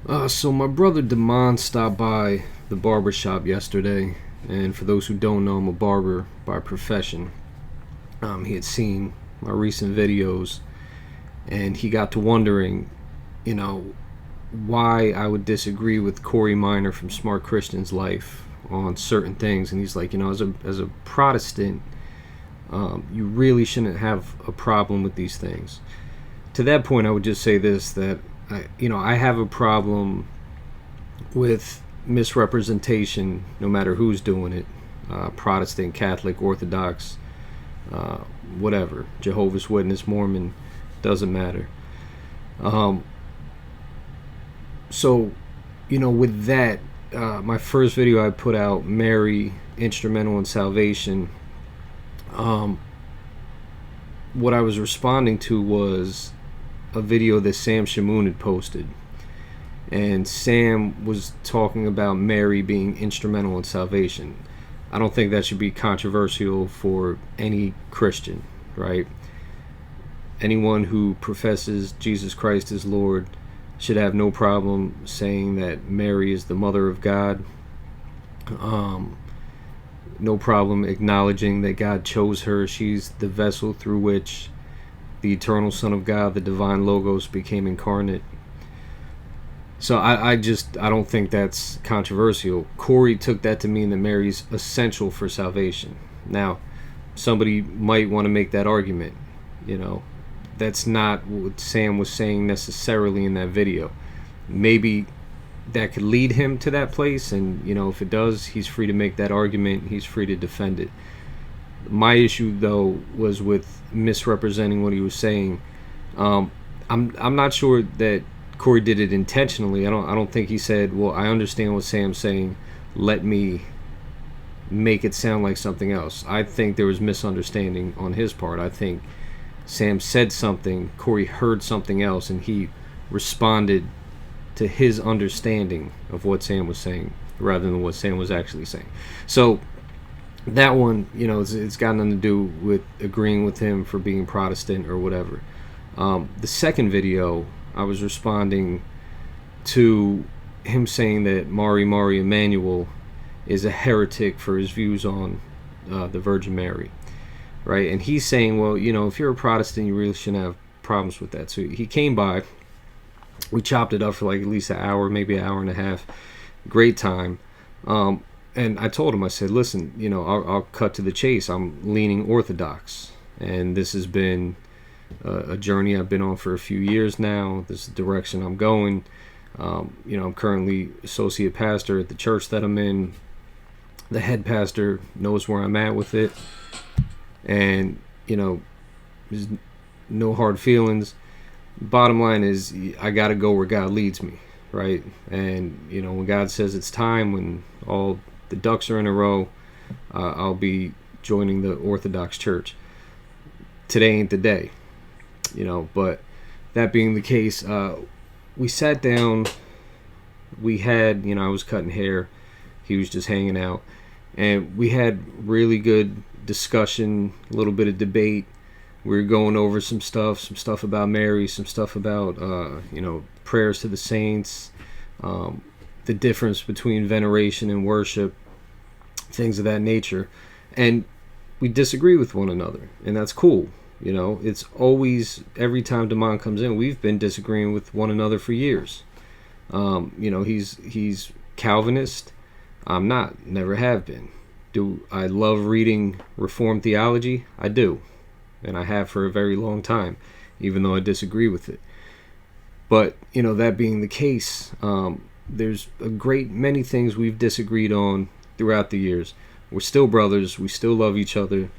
So my brother Damon stopped by the barber shop yesterday, and for those who don't know, I'm a barber by profession. He had seen my recent videos, and he got to wondering, you know, why I would disagree with Corey Minor from Smart Christian's Life on certain things. And he's like, as a Protestant, you really shouldn't have a problem with these things. To that point, I would just say this: that I have a problem with misrepresentation, no matter who's doing it, Protestant, Catholic, Orthodox, uh, whatever, Jehovah's Witness, Mormon, doesn't matter. Um, with that, my first video I put out, Mary, Instrumental in Salvation, um, what I was responding to was a video that Sam Shamoon had posted. And Sam was talking about Mary being instrumental in salvation. I don't think that should be controversial for any Christian, right? Anyone who professes Jesus Christ as Lord should have no problem saying that Mary is the mother of God. No problem acknowledging that God chose her. She's the vessel through which the eternal Son of God, the divine Logos, became incarnate. So I don't think that's controversial. Corey took that to mean that Mary's essential for salvation. Now, somebody might want to make that argument. That's not what Sam was saying necessarily in that video. Maybe that could lead him to that place, and if it does, he's free to make that argument. He's free to defend it. My issue, though, was with misrepresenting what he was saying. I'm not sure that Corey did it intentionally. I don't think he said, "Well, I understand what Sam's saying. Let me make it sound like something else." I think there was misunderstanding on his part. I think Sam said something, Corey heard something else, and he responded to his understanding of what Sam was saying rather than what Sam was actually saying. So that one, it's got nothing to do with agreeing with him for being Protestant or whatever. The second video, I was responding to him saying that Mari Emanuel is a heretic for his views on the Virgin Mary, right? And he's saying, well, if you're a Protestant, you really shouldn't have problems with that. So he came by, we chopped it up for like at least an hour, maybe an hour and a half. Great time. And I told him, I said, listen, I'll cut to the chase. I'm leaning Orthodox, and this has been a journey I've been on for a few years now. This is the direction I'm going. I'm currently associate pastor at the church that I'm in. The head pastor knows where I'm at with it, and there's no hard feelings. Bottom line is, I got to go where God leads me, right? And when God says it's time, when all the ducks are in a row, I'll be joining the Orthodox Church. Today ain't the day. But that being the case, we sat down. We had, I was cutting hair, he was just hanging out, and we had really good discussion, a little bit of debate. We were going over some stuff about Mary, some stuff about prayers to the saints, the difference between veneration and worship, things of that nature. And we disagree with one another, and that's cool. It's always, every time Damon comes in, we've been disagreeing with one another for years. He's Calvinist. I'm not, never have been. Do I love reading Reformed theology? I do, and I have for a very long time, even though I disagree with it. But that being the case, there's a great many things we've disagreed on throughout the years. We're still brothers. We still love each other.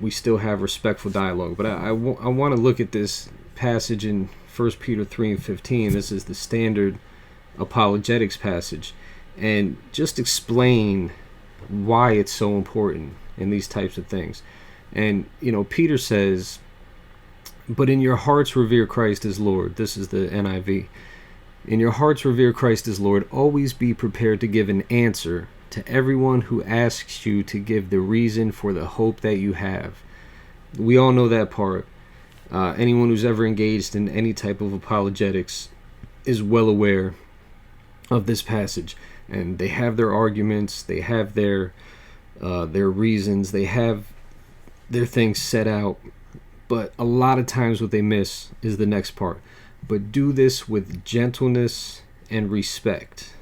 We still have respectful dialogue. But I want to look at this passage in 1 Peter 3:15. This is the standard apologetics passage, and just explain why it's so important in these types of things. And Peter says, "But in your hearts revere Christ as Lord." This is the NIV. "In your hearts revere Christ as Lord. Always be prepared to give an answer to everyone who asks you to give the reason for the hope that you have." We all know that part. Anyone who's ever engaged in any type of apologetics is well aware of this passage, and they have their arguments, they have their reasons, they have their things set out, but a lot of times what they miss is the next part. But do this with gentleness and respect.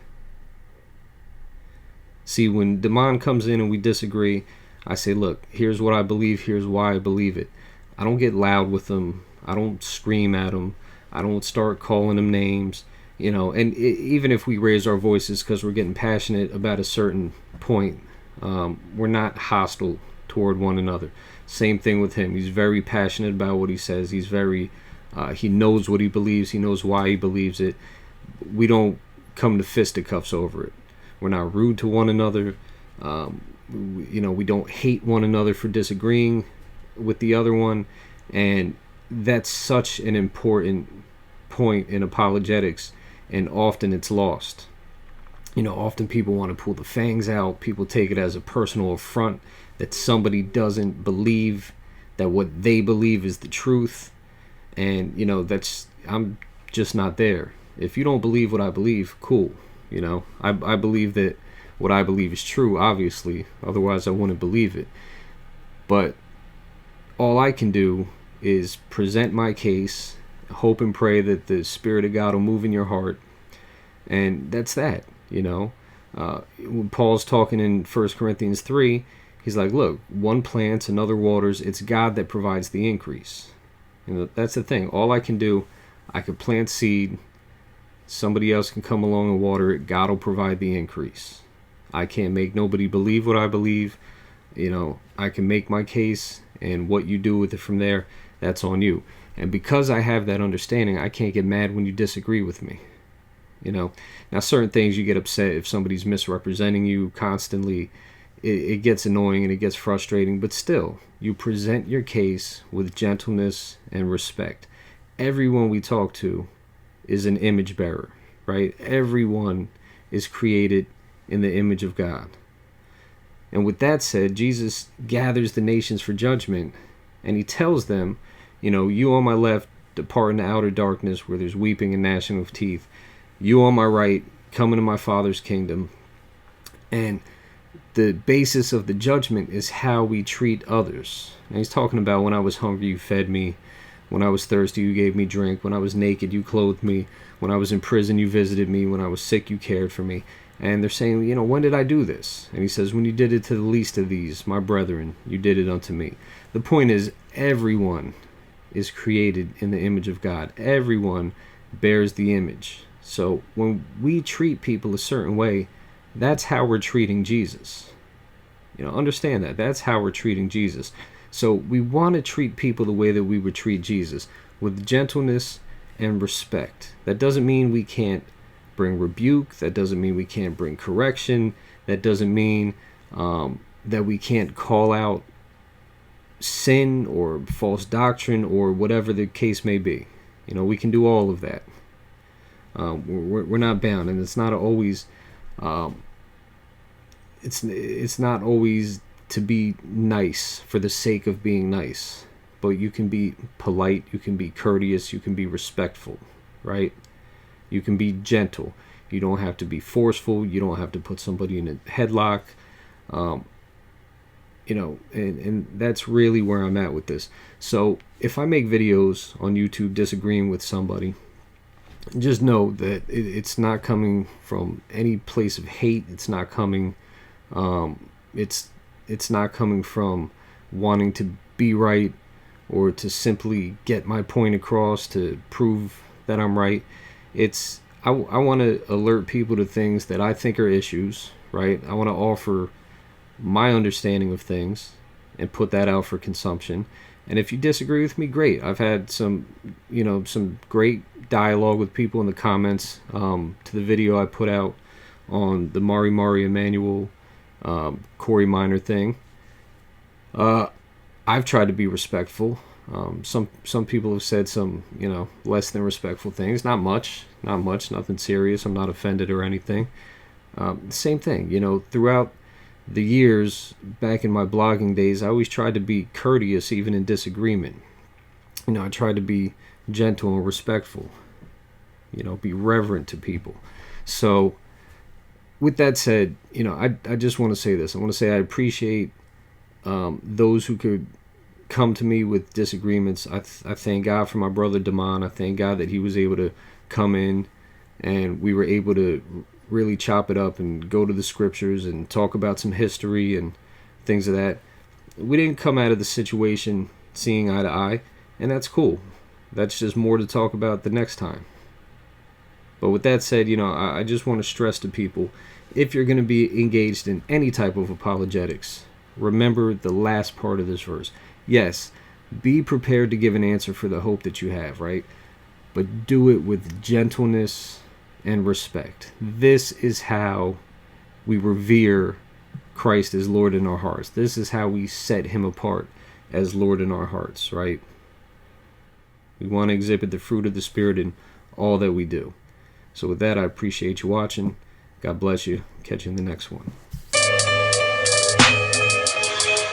See, when Damon comes in and we disagree, I say, look, here's what I believe, here's why I believe it. I don't get loud with them. I don't scream at them. I don't start calling them names. And even if we raise our voices because we're getting passionate about a certain point, we're not hostile toward one another. Same thing with him. He's very passionate about what he says. He's he knows what he believes. He knows why he believes it. We don't come to fisticuffs over it. We're not rude to one another. We don't hate one another for disagreeing with the other one. And that's such an important point in apologetics, and often it's lost. Often people want to pull the fangs out. People take it as a personal affront that somebody doesn't believe that what they believe is the truth. And, I'm just not there. If you don't believe what I believe, cool. I believe that what I believe is true, obviously. Otherwise, I wouldn't believe it. But all I can do is present my case, hope and pray that the Spirit of God will move in your heart. And that's that, When Paul's talking in 1 Corinthians 3, he's like, look, one plants, another waters. It's God that provides the increase. That's the thing. All I can do, I could plant seed. Somebody else can come along and water it. God will provide the increase. I can't make nobody believe what I believe. I can make my case, and what you do with it from there, that's on you. And because I have that understanding, I can't get mad when you disagree with me. Now certain things you get upset if somebody's misrepresenting you constantly. It gets annoying and it gets frustrating, but still, you present your case with gentleness and respect. Everyone we talk to is an image bearer, right? Everyone is created in the image of God. And with that said, Jesus gathers the nations for judgment, and he tells them, you on my left, depart into outer darkness where there's weeping and gnashing of teeth. You on my right, come into my Father's kingdom. And the basis of the judgment is how we treat others. And he's talking about, when I was hungry, you fed me. When I was thirsty, you gave me drink. When I was naked, you clothed me. When I was in prison, you visited me. When I was sick, you cared for me. And they're saying, when did I do this? And he says, when you did it to the least of these, my brethren, you did it unto me. The point is, everyone is created in the image of God. Everyone bears the image. So when we treat people a certain way, that's how we're treating Jesus. Understand that. That's how we're treating Jesus. So we want to treat people the way that we would treat Jesus, with gentleness and respect. That doesn't mean we can't bring rebuke. That doesn't mean we can't bring correction. That doesn't mean that we can't call out sin or false doctrine or whatever the case may be. We can do all of that. We're not bound, and it's not always it's not always to be nice for the sake of being nice, but you can be polite, you can be courteous, you can be respectful, right? You can be gentle. You don't have to be forceful. You don't have to put somebody in a headlock. And that's really where I'm at with this. So if I make videos on YouTube disagreeing with somebody, just know that it's not coming from any place of hate. It's not coming. It's not coming from wanting to be right or to simply get my point across to prove that I'm right. I want to alert people to things that I think are issues, right? I want to offer my understanding of things and put that out for consumption. And if you disagree with me, great. I've had some great dialogue with people in the comments to the video I put out on the Mari Emanuel, Corey Minor thing. I've tried to be respectful. Some people have said some, less than respectful things. Not much, nothing serious. I'm not offended or anything. Same thing, throughout the years back in my blogging days, I always tried to be courteous even in disagreement. I tried to be gentle and respectful, be reverent to people. So, with that said, I just want to say this. I want to say I appreciate those who could come to me with disagreements. I thank God for my brother Damon. I thank God that he was able to come in and we were able to really chop it up and go to the scriptures and talk about some history and things of that. We didn't come out of the situation seeing eye to eye, and that's cool. That's just more to talk about the next time. But with that said, I just want to stress to people, if you're going to be engaged in any type of apologetics, remember the last part of this verse. Yes, be prepared to give an answer for the hope that you have, right? But do it with gentleness and respect. This is how we revere Christ as Lord in our hearts. This is how we set him apart as Lord in our hearts, right? We want to exhibit the fruit of the Spirit in all that we do. So with that, I appreciate you watching. God bless you. Catch you in the next one.